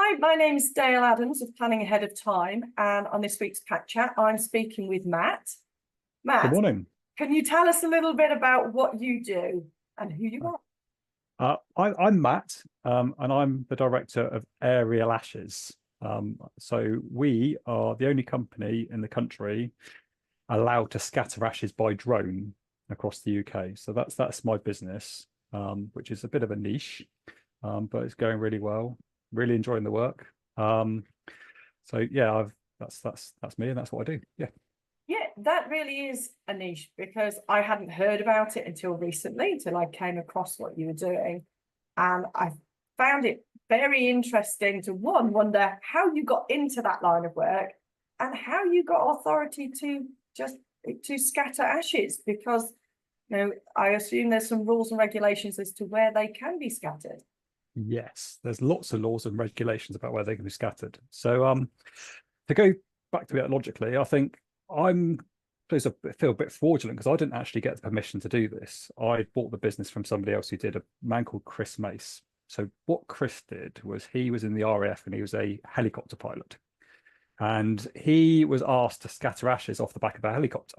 Hi, my name is Dale Adams of Planning Ahead of Time, and on this week's Pack Chat, I'm speaking with Matt. Good Matt, morning. can you tell us a little bit about what you do and who you are? I'm Matt, and I'm the director of Aerial Ashes. So we are the only company in the country allowed to scatter ashes by drone across the UK. So that's my business, which is a bit of a niche, but it's going really well. Really enjoying the work. So yeah, that's me, and that's what I do. Yeah. Yeah, that really is a niche because I hadn't heard about it until recently, until I came across what you were doing. And I found it very interesting to wonder how you got into that line of work and how you got authority to scatter ashes, because I assume there's some rules and regulations as to where they can be scattered. Yes, there's lots of laws and regulations about where they can be scattered. So to go back to it logically, I think I'm I feel a bit fraudulent because I didn't actually get the permission to do this. I bought the business from somebody else who did, a man called Chris Mace. So what Chris did was he was in the RAF and he was a helicopter pilot. And he was asked to scatter ashes off the back of a helicopter.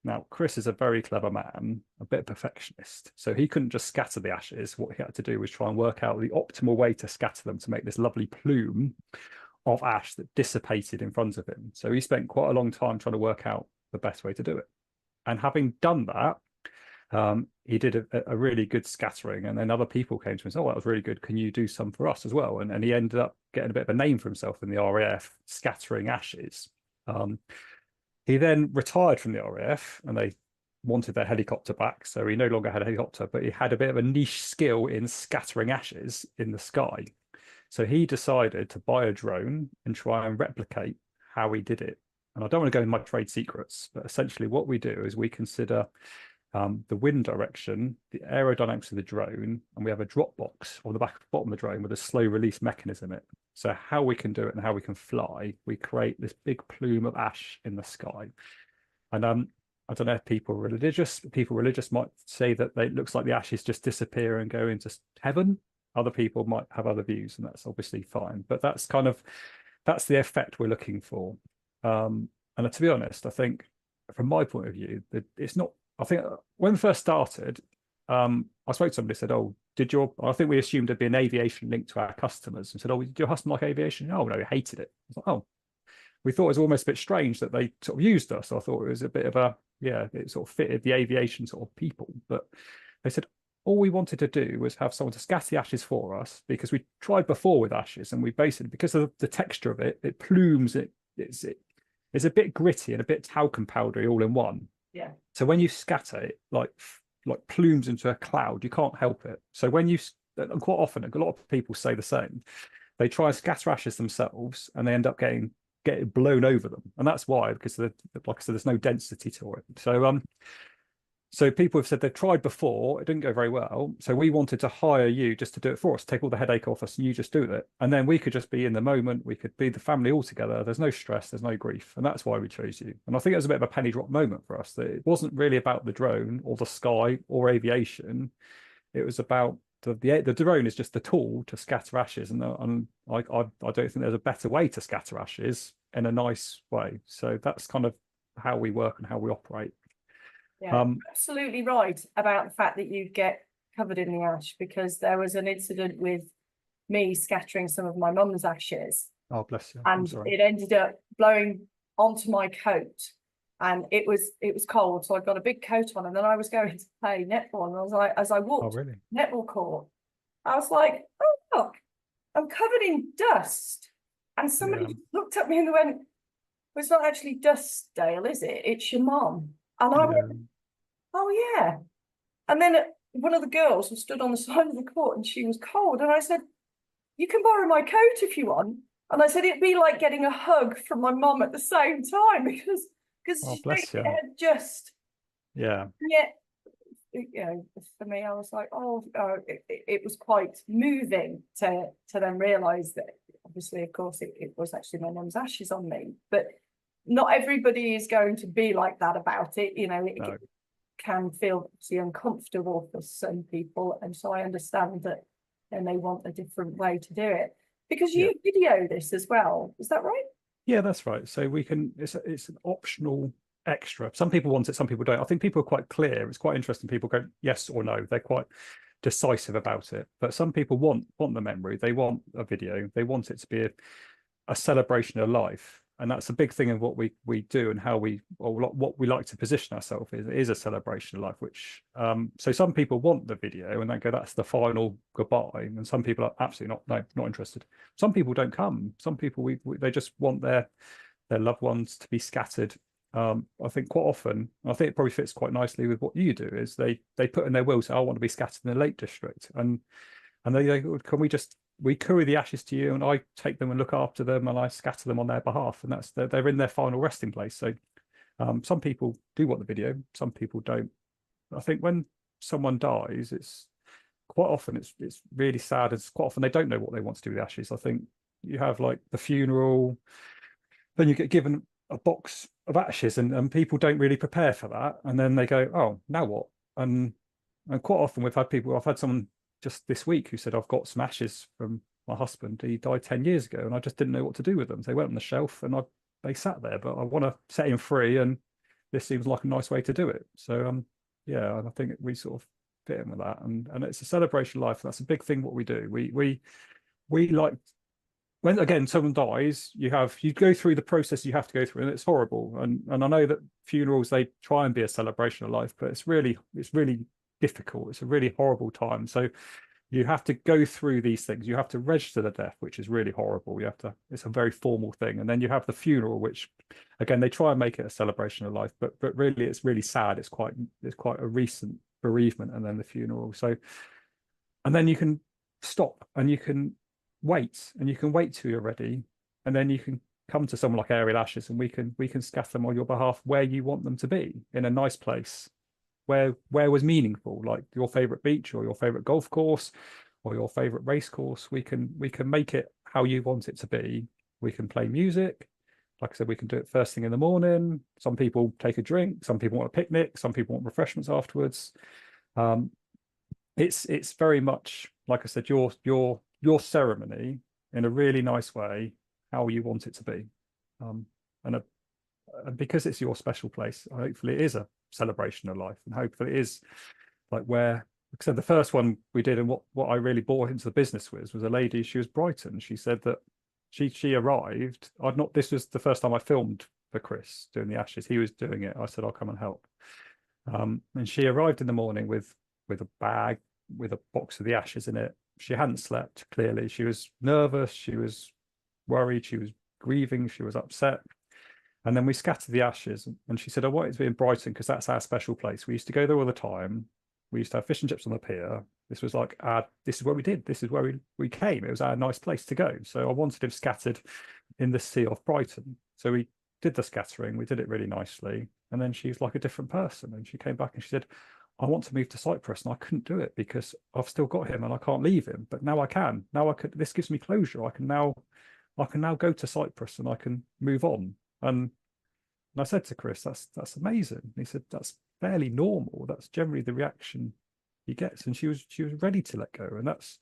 Now, Chris is a very clever man, a bit perfectionist. So he couldn't just scatter the ashes. What he had to do was try and work out the optimal way to scatter them to make this lovely plume of ash that dissipated in front of him. So he spent quite a long time trying to work out the best way to do it. And having done that, he did a really good scattering. And then other people came to him and said, oh, that was really good. Can you do some for us as well? And he ended up getting a bit of a name for himself in the RAF, scattering ashes. He then retired from the RAF and they wanted their helicopter back. So he no longer had a helicopter, but he had a bit of a niche skill in scattering ashes in the sky. So he decided to buy a drone and try and replicate how he did it. And I don't want to go into my trade secrets, but essentially what we do is we consider the wind direction, the aerodynamics of the drone, and we have a drop box on the bottom of the drone with a slow release mechanism in it. So how we can do it and how we can fly, we create this big plume of ash in the sky. And I don't know if people religious might say that it looks like the ashes just disappear and go into heaven. Other people might have other views, and that's obviously fine. But that's the effect we're looking for. And to be honest, I think from my point of view, that it's not. I think when we first started, I spoke to somebody who said, "Oh, I think we assumed there'd be an aviation link to our customers, and said, "Oh, did your customer like aviation?" Oh no, he hated it. I was like, "Oh." We thought it was almost a bit strange that they sort of used us. I thought it was a bit of it sort of fitted the aviation sort of people. But they said all we wanted to do was have someone to scatter the ashes for us, because we tried before with ashes and we basically, because of the texture of it plumes, it's a bit gritty and a bit talcum powdery all in one. Yeah. So when you scatter it, like plumes into a cloud, you can't help it. So and quite often, a lot of people say the same. They try and scatter ashes themselves and they end up getting blown over them, and that's why, because like I said, there's no density to it. So people have said they've tried before, it didn't go very well, so we wanted to hire you just to do it for us, take all the headache off us, and you just do it, and then we could just be in the moment, we could be the family all together, there's no stress, there's no grief, and that's why we chose you. And I think it was a bit of a penny drop moment for us, that it wasn't really about the drone or the sky or aviation. It was about the drone is just the tool to scatter ashes, and I don't think there's a better way to scatter ashes in a nice way. So that's kind of how we work and how we operate. Yeah, absolutely right about the fact that you get covered in the ash, because there was an incident with me scattering some of my mum's ashes, Oh, bless you. I'm and sorry. it ended up blowing onto my coat. And it was cold, so I got a big coat on, and then I was going to play netball, and I was like, as I Oh, walked really? netball court, I was like, oh look, I'm covered in dust. And somebody Yeah. looked at me and went, well, it's not actually dust, Dale, is it? It's your mum. And I went, Yeah. oh yeah. And then one of the girls was stood on the side of the court and she was cold. And I said, you can borrow my coat if you want. And I said, it'd be like getting a hug from my mum at the same time, because Oh, it bless you. had just, Yeah. yeah, for me, I was like, it was quite moving to then realise that, obviously, of course, it was actually my mum's ashes on me. But not everybody is going to be like that about it. No. It can feel obviously uncomfortable for some people, and so I understand that they may want a different way to do it. Because Yeah. you video this as well, is that right? Yeah, that's right. So we can, it's an optional extra. Some people want it, some people don't. I think people are quite clear. It's quite interesting. People go yes or no. They're quite decisive about it. But some people want the memory. They want a video. They want it to be a celebration of life. And that's a big thing of what we do and how we, or what we like to position ourselves is a celebration of life, which so some people want the video and they go, that's the final goodbye. And some people are absolutely not interested. Some people don't come. Some people they just want their loved ones to be scattered. I think quite often, I think it probably fits quite nicely with what you do, is they put in their will, say, I want to be scattered in the Lake District. And they can we courier the ashes to you and I take them and look after them and I scatter them on their behalf. And that's they're in their final resting place. So some people do want the video, some people don't. I think when someone dies, it's quite often it's really sad. It's quite often they don't know what they want to do with the ashes. I think you have like the funeral, then you get given a box of ashes and people don't really prepare for that. And then they go, oh, now what? And quite often I've had someone just this week who said, I've got some ashes from my husband. He died 10 years ago and I just didn't know what to do with them. So they went on the shelf and they sat there, but I want to set him free. And this seems like a nice way to do it. So, yeah, I think we sort of fit in with that. And it's a celebration of life. That's a big thing, what we do. We like, when again someone dies, you go through the process you have to go through, and it's horrible. And I know that funerals, they try and be a celebration of life, but it's really difficult. It's a really horrible time. So you have to go through these things. You have to register the death, which is really horrible. It's a very formal thing. And then you have the funeral, which again, they try and make it a celebration of life, but really it's really sad. It's quite a recent bereavement, and then the funeral. So, and then you can stop and you can wait till you're ready. And then you can come to someone like Aerial Ashes and we can scatter them on your behalf where you want them to be, in a nice place where was meaningful, like your favorite beach or your favorite golf course or your favorite race course. We can make it how you want it to be. We can play music. Like I said, we can do it first thing in the morning. Some people take a drink, some people want a picnic, some people want refreshments afterwards. It's very much, like I said, your ceremony in a really nice way, how you want it to be. And because it's your special place, hopefully it is a celebration of life, and hopefully it is like where, like I said, the first one we did, and what I really bought into the business with was a lady. She was Brighton. She said that she arrived. This was the first time I filmed for Chris doing the ashes. He was doing it. I said, I'll come and help. And she arrived in the morning with a bag with a box of the ashes in it. She hadn't slept, clearly. She was nervous. She was worried. She was grieving. She was upset. And then we scattered the ashes, and she said, I want it to be in Brighton because that's our special place. We used to go there all the time. We used to have fish and chips on the pier. This was like this is where we did. This is where we came. It was our nice place to go. So I wanted him scattered in the sea off Brighton. So we did the scattering. We did it really nicely. And then she was like a different person. And she came back and she said, I want to move to Cyprus. And I couldn't do it because I've still got him and I can't leave him. But now I can. Now I could. This gives me closure. I can now go to Cyprus and I can move on. And I said to Chris, that's amazing. And he said, that's fairly normal. That's generally the reaction he gets. And she was ready to let go. And that's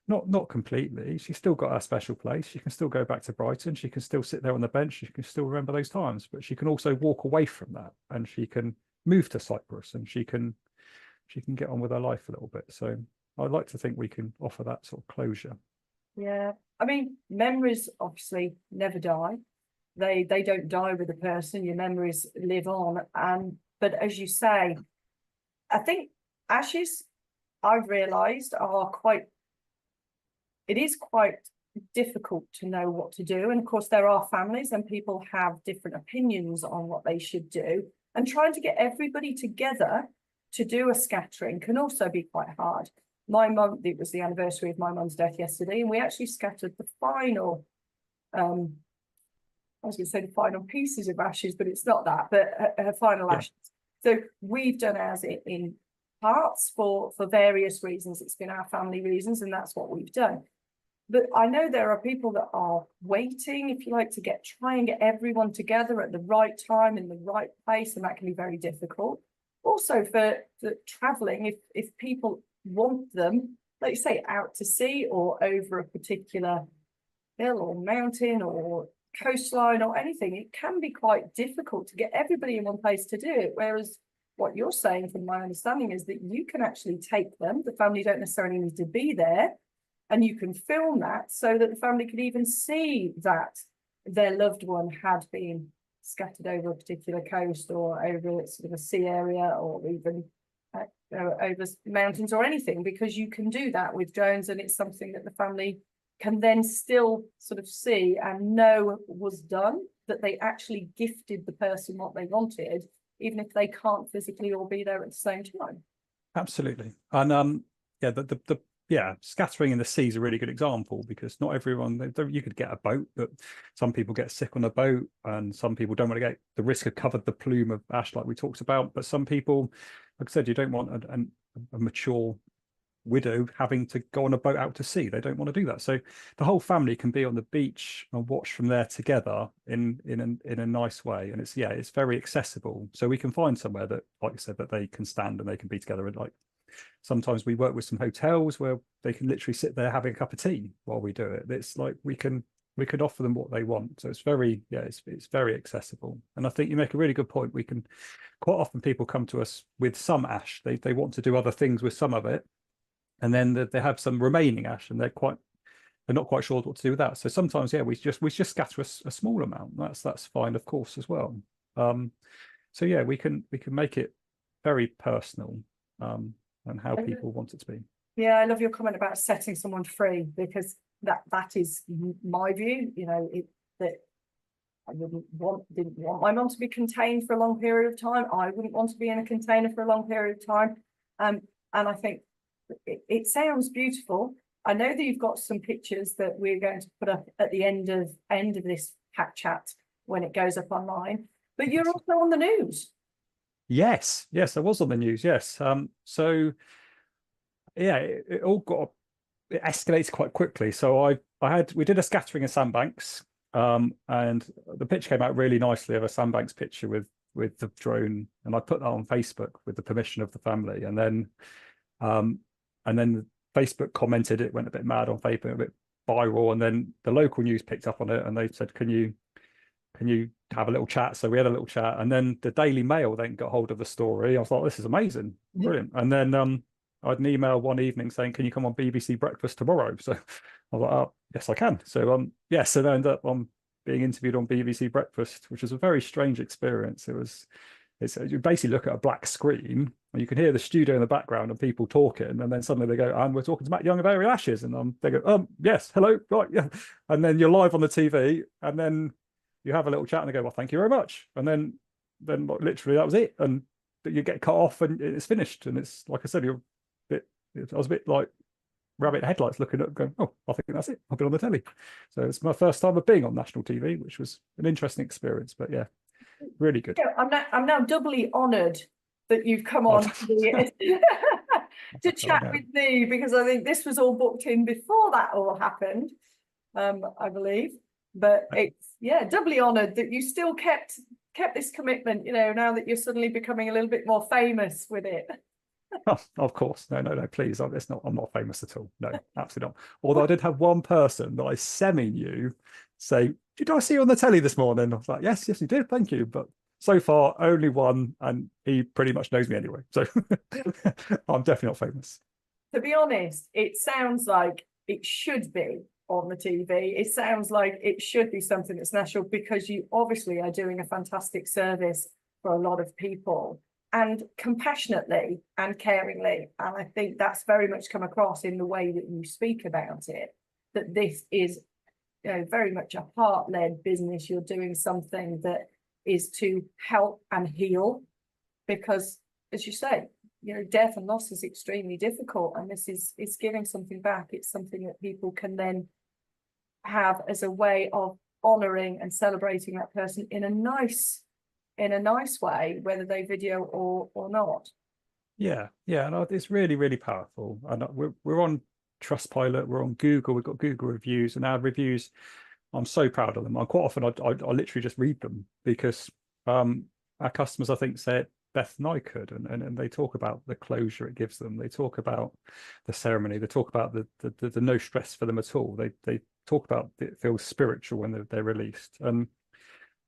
not completely. She's still got her special place. She can still go back to Brighton. She can still sit there on the bench. She can still remember those times. But she can also walk away from that, and she can move to Cyprus, and she can get on with her life a little bit. So I'd like to think we can offer that sort of closure. Yeah, I mean, memories obviously never die. They don't die with a person. Your memories live on. But as you say, I think ashes, I've realised, it is quite difficult to know what to do. And of course, there are families and people have different opinions on what they should do. And trying to get everybody together to do a scattering can also be quite hard. My mum, it was the anniversary of my mum's death yesterday, and we actually scattered the final I was going to say the final pieces of ashes, but it's not that, but her final ashes. So we've done ours in parts for various reasons. It's been our family reasons, and that's what we've done. But I know there are people that are waiting, if you like, to try and get everyone together at the right time in the right place, and that can be very difficult. Also for traveling, if people want them, like you say, out to sea or over a particular hill or mountain or coastline or anything, it can be quite difficult to get everybody in one place to do it. Whereas what you're saying, from my understanding, is that you can actually take them, the family don't necessarily need to be there, and you can film that so that the family can even see that their loved one had been scattered over a particular coast or over sort of a sea area, or even over mountains or anything, because you can do that with drones, and it's something that the family can then still sort of see and know was done, that they actually gifted the person what they wanted, even if they can't physically all be there at the same time. Absolutely. And yeah, scattering in the sea is a really good example, because not everyone, you could get a boat, but some people get sick on a boat, and some people don't want to get the risk of covered the plume of ash like we talked about. But some people, like I said, you don't want a mature widow having to go on a boat out to sea. They don't want to do that. So the whole family can be on the beach and watch from there together in a nice way. And it's very accessible. So we can find somewhere that, like I said, that they can stand and they can be together. And like, sometimes we work with some hotels where they can literally sit there having a cup of tea while we do it. It's like we can offer them what they want. So it's very accessible. And I think you make a really good point. We can, quite often people come to us with some ash. They want to do other things with some of it, and then they have some remaining ash, and they're not quite sure what to do with that. So sometimes, we just scatter a small amount. That's fine, of course, as well. So yeah, we can make it very personal, and how people want it to be. Yeah, I love your comment about setting someone free, because that is my view. That I didn't want my mum to be contained for a long period of time. I wouldn't want to be in a container for a long period of time. And I think it sounds beautiful. I know that you've got some pictures that we're going to put up at the end of this Hack Chat when it goes up online, but you're also on the news. Yes, I was on the news. Yes. So yeah, it escalates quite quickly. So we did a scattering of sandbanks, and the picture came out really nicely, of a sandbanks picture with the drone, and I put that on Facebook with the permission of the family, and then Facebook commented, it went a bit mad on Facebook, a bit viral, and then the local news picked up on it, and they said, can you have a little chat? So we had a little chat, and then the Daily Mail then got hold of the story. I thought, this is amazing, brilliant. And then I had an email one evening saying, can you come on BBC Breakfast tomorrow? So I was like, oh, yes, I can. So so I ended up being interviewed on BBC Breakfast, which was a very strange experience. You basically look at a black screen, and you can hear the studio in the background and people talking, and then suddenly they go, and we're talking to Matt Young of Aerial Ashes, and they go, yes, hello, right, yeah, and then you're live on the TV, and then you have a little chat, and they go, well, thank you very much, and then literally that was it, and you get cut off, and it's finished, and it's like I said, I was a bit like rabbit headlights, looking up, going, oh, I think that's it, I've been on the telly. So it's my first time of being on national TV, which was an interesting experience, but yeah, really good. Yeah, I'm now doubly honoured that you've come on to chat with me, because I think this was all booked in before that all happened, I believe. But it's doubly honoured that you still kept this commitment, now that you're suddenly becoming a little bit more famous with it. Oh, of course. No, please. I'm not famous at all. No, absolutely not. Although I did have one person that I semi-knew say, did I see you on the telly this morning? I was like, yes, you did. Thank you. But so far, only one, and he pretty much knows me anyway. So I'm definitely not famous. To be honest, it sounds like it should be on the TV. It sounds like it should be something that's national, because you obviously are doing a fantastic service for a lot of people, and compassionately and caringly. And I think that's very much come across in the way that you speak about it, that this is very much a heart-led business. You're doing something that is to help and heal, because, as you say, death and loss is extremely difficult, and this is giving something back. It's something that people can then have as a way of honouring and celebrating that person in a nice way, whether they video or not. Yeah, and it's really, really powerful. And we're on Trustpilot, we're on Google, we've got Google reviews, and our reviews, I'm so proud of them. Quite often I literally just read them, because our customers, I think, say it better than I could, and they talk about the closure it gives them. They talk about the ceremony. They talk about the no stress for them at all. They talk about it feels spiritual when they're released, and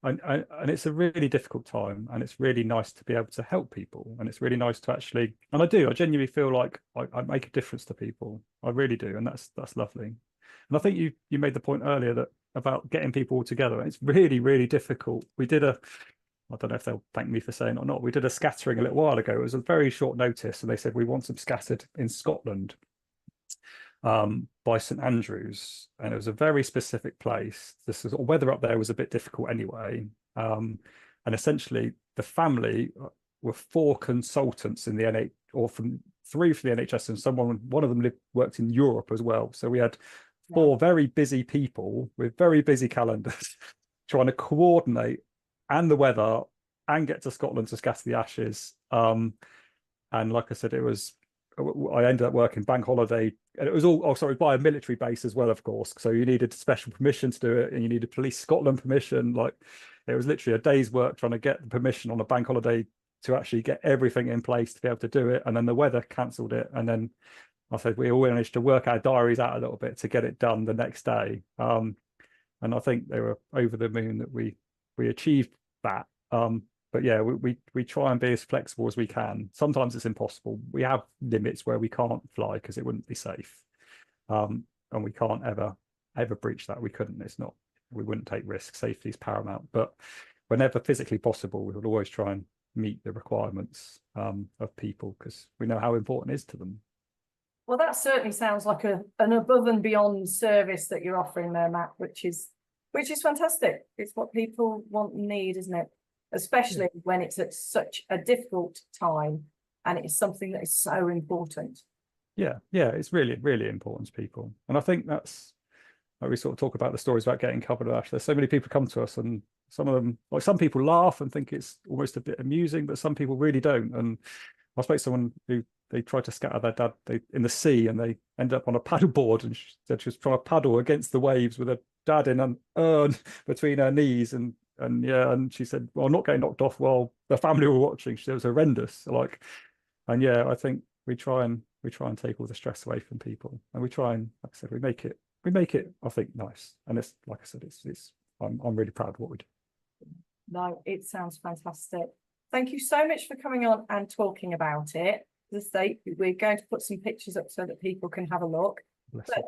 it's a really difficult time, and it's really nice to be able to help people, and it's really nice to actually, and I genuinely feel like I make a difference to people. I really do, and that's lovely. And I think you made the point earlier that about getting people all together. It's really, really difficult. We did I don't know if they'll thank me for saying it or not. We did a scattering a little while ago. It was a very short notice, and they said we want them scattered in Scotland, by St Andrews, and it was a very specific place. This is weather up there was a bit difficult anyway, and essentially the family were 4 consultants in the NH, or from 3 from the NHS, and one of them worked in Europe as well. So we had 4 very busy people with very busy calendars trying to coordinate and the weather and get to Scotland to scatter the ashes. And like I said, I ended up working bank holiday, and it was all, by a military base as well, of course. So you needed special permission to do it, and you needed Police Scotland permission. Like, it was literally a day's work trying to get the permission on a bank holiday to actually get everything in place to be able to do it. And then the weather cancelled it. And then I said, we all managed to work our diaries out a little bit to get it done the next day. And I think they were over the moon that we achieved that. But yeah, we try and be as flexible as we can. Sometimes it's impossible. We have limits where we can't fly because it wouldn't be safe, and we can't ever breach that. We couldn't. We wouldn't take risks. Safety is paramount. But whenever physically possible, we would always try and meet the requirements of people, because we know how important it is to them. Well, that certainly sounds like an above and beyond service that you're offering there, Matt, which is fantastic. It's what people want and need, isn't it? Especially when it's at such a difficult time, and it's something that is so important. Yeah, it's really, really important to people. And I think that's, like, we sort of talk about the stories about getting covered in ash. There's so many people come to us, and some of them, like, some people laugh and think it's almost a bit amusing, but some people really don't. And I spoke to someone who, they tried to scatter their dad in the sea, and they ended up on a paddle board, and she said she was trying to paddle against the waves with her dad in an urn between her knees, and she said, well, not getting knocked off while the family were watching. She said it was horrendous. Like, and yeah, I think we try and take all the stress away from people, and we try and, like I said, we make it, I think, nice. And it's, like I said, I'm really proud of what we do. No, it sounds fantastic. Thank you so much for coming on and talking about it. As I say, we're going to put some pictures up so that people can have a look. But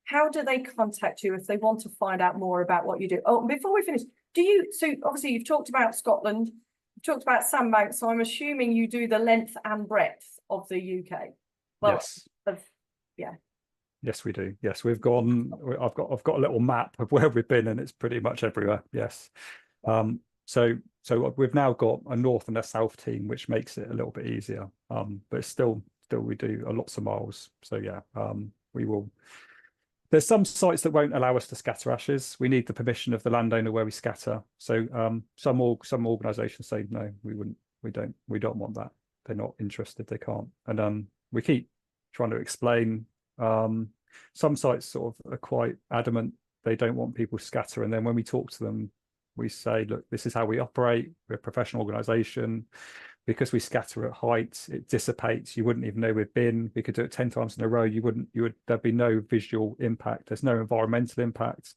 how do they contact you if they want to find out more about what you do? Oh, before we finish, so obviously you've talked about Scotland, you've talked about Sandbank, so I'm assuming you do the length and breadth of the UK. Well, yes. Yes, we do. Yes, I've got a little map of where we've been, and it's pretty much everywhere. Yes. So we've now got a north and a south team, which makes it a little bit easier. But still we do lots of miles. So yeah, we will. There's some sites that won't allow us to scatter ashes. We need the permission of the landowner where we scatter. So some organisations say no, we don't want that. They're not interested. They can't. And we keep trying to explain. Some sites sort of are quite adamant. They don't want people to scatter. And then when we talk to them, we say, look, this is how we operate. We're a professional organisation. Because we scatter at height, it dissipates. You wouldn't even know we've been. We could do it 10 times in a row. There'd be no visual impact. There's no environmental impact.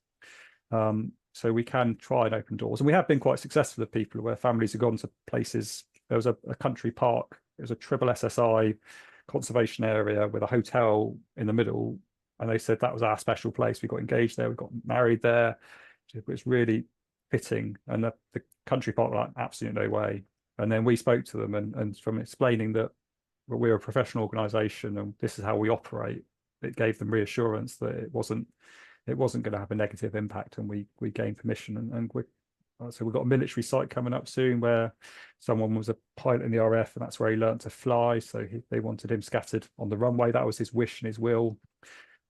So we can try and open doors. And we have been quite successful with people where families have gone to places. There was a country park. It was a triple SSI conservation area with a hotel in the middle. And they said that was our special place. We got engaged there. We got married there. It was really fitting. And the country park, like, absolutely no way. And then we spoke to them, and from explaining that we're a professional organisation and this is how we operate, it gave them reassurance that it wasn't going to have a negative impact, and we gained permission. And so we've got a military site coming up soon where someone was a pilot in the RAF, and that's where he learnt to fly. So they wanted him scattered on the runway. That was his wish and his will.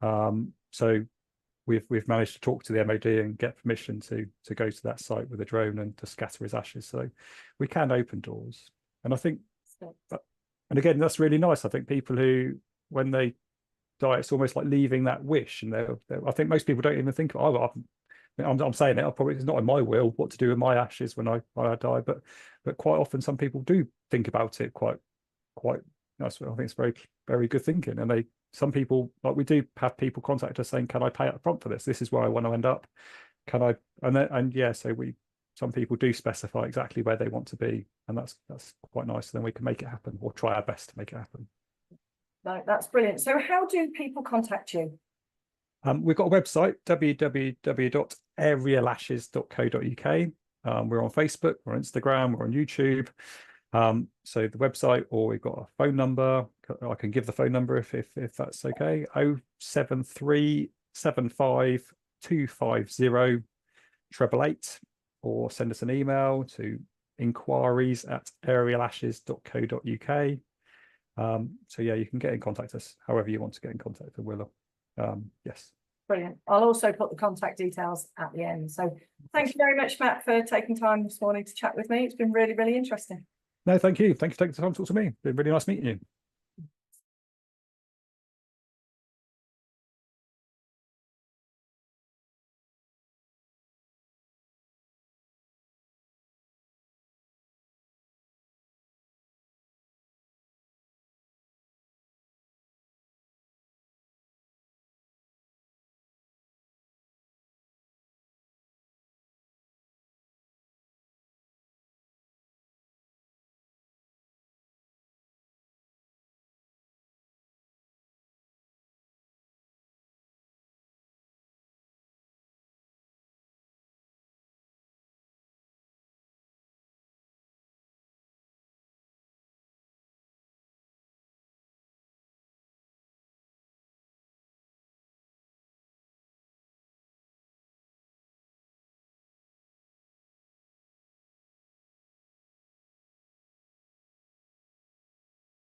So we've managed to talk to the MOD and get permission to go to that site with a drone and to scatter his ashes. So we can open doors. And I think, and again, that's really nice. I think people who, when they die, it's almost like leaving that wish. And I think most people don't even think, I'm saying it, it's not in my will what to do with my ashes when I die. But quite often some people do think about it quite. I think it's very, very good thinking, and some people, like we do have people contact us saying, can I pay up front for this? This is where I want to end up. Can I, and yeah, so some people do specify exactly where they want to be, and that's quite nice. Then we can make it happen, or try our best to make it happen. No, that's brilliant. So how do people contact you? We've got a website, www.aerialashes.co.uk. We're on Facebook, we're on Instagram, we're on YouTube. So the website, or we've got a phone number. I can give the phone number if that's okay. 073 75 250 888, or send us an email to inquiries@aerialashes.co.uk. So yeah, you can get in contact us however you want to get in contact with Willow. Yes. Brilliant. I'll also put the contact details at the end. So thank you very much, Matt, for taking time this morning to chat with me. It's been really, really interesting. No, thank you. Thank you for taking the time to talk to me. It's been really nice meeting you.